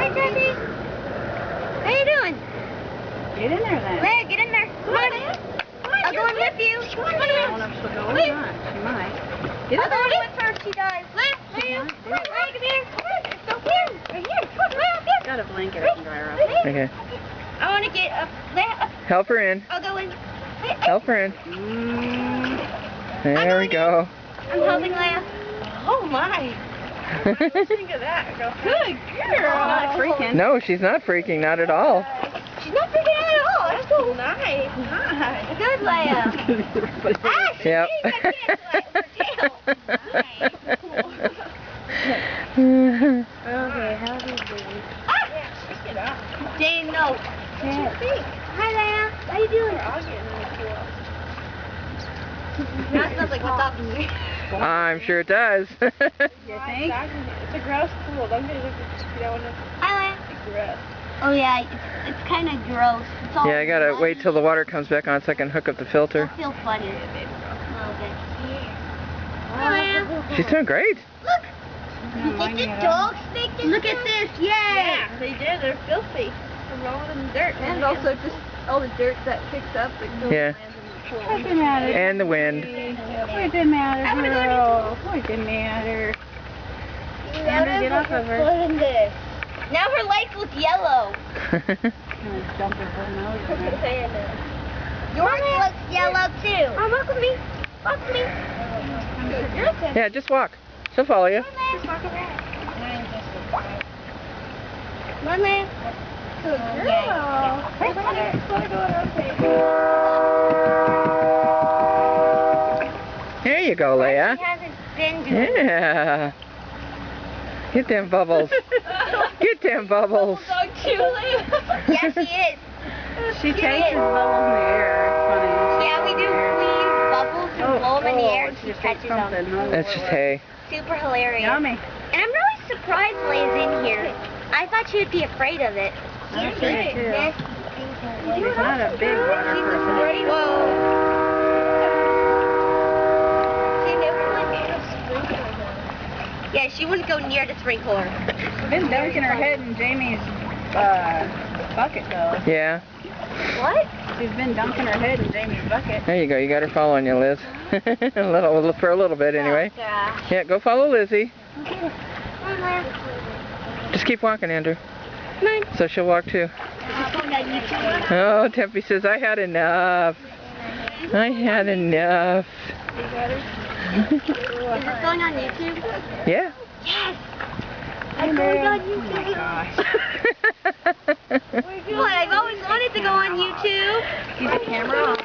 Hi, Debbie. How you doing? Get in there then. Leia, get in there. Come on. I'll go in with you. Come on, I don't know if she'll go or not. She might. Get I'll in go there. in with her if she does. Leia, come on, come here. It's so here. Right here. Come on, Leia, up here. Got a blanket I can dry her up. Okay. I want to get up. Leia, up. Help her in. I'll go in. Help her in. There we go. I'm helping Leia. Oh my. Think of that. Good girl. Not freaking. No, she's not freaking. Not at all. She's not freaking out at all. That's so nice. Nice. Good, Leia. Ah, she Yep. thinks I can't like her tail. Nice. Okay, how do you do? Ah! Pick it up. Jane, no. Hi, Leia. How you doing? I'll get in the pool. That smells like what's up in here. I'm sure it does. You think? It's a gross pool. Don't get it if you don't want to. Hi, Leia. It's gross. Oh yeah, it's kind of gross. It's all Yeah, I gotta wait till the water comes back on so I can hook up the filter. It'll feel funny. A little bit. Hi, Leia. She's doing great. Look. Did the dogs make this? Look at this. Yay. Yeah, they did. They're filthy. From rolling in the dirt. And also just all the dirt that kicks up that goes Yeah. lands in the pool. What did matter? And the wind. What did matter, girl? What did matter? Amber, get off of her. Now her legs look yellow. Gonna dump her whole nose in there. Yours looks yellow too. Oh, walk with me. Walk with me. Yeah, just walk. She'll follow you. Come on, man. Good girl. There you go, Leia. She hasn't been doing Yeah. Get them bubbles. Get them bubbles. Yeah, she is. She chases bubbles in the air. It's funny. Yeah, we do. We use bubbles and blow them in the air and she just catches them. something. Huh? That's just hay. Super hilarious. Yummy. And I'm really surprised Leia's in here. I thought she would be afraid of it. I'm afraid too. Yes. She's not a big water person. Whoa. Yeah, she wouldn't go near the sprinkler. She's been dunking her head in Jamie's bucket though. Yeah. What? She's been dunking her head in Jamie's bucket. There you go. You got her following you, Liz. For a little bit, anyway. Oh, gosh. Yeah, go follow Lizzie. Come on, Leia. Just keep walking, Andrew. Come on. So she'll walk too. Oh, Tempe says, I had enough. I had enough. Is this going on YouTube? Yeah. Yes! I'm going on YouTube. Oh my gosh. What? I've always wanted to go on YouTube. Keep the camera on.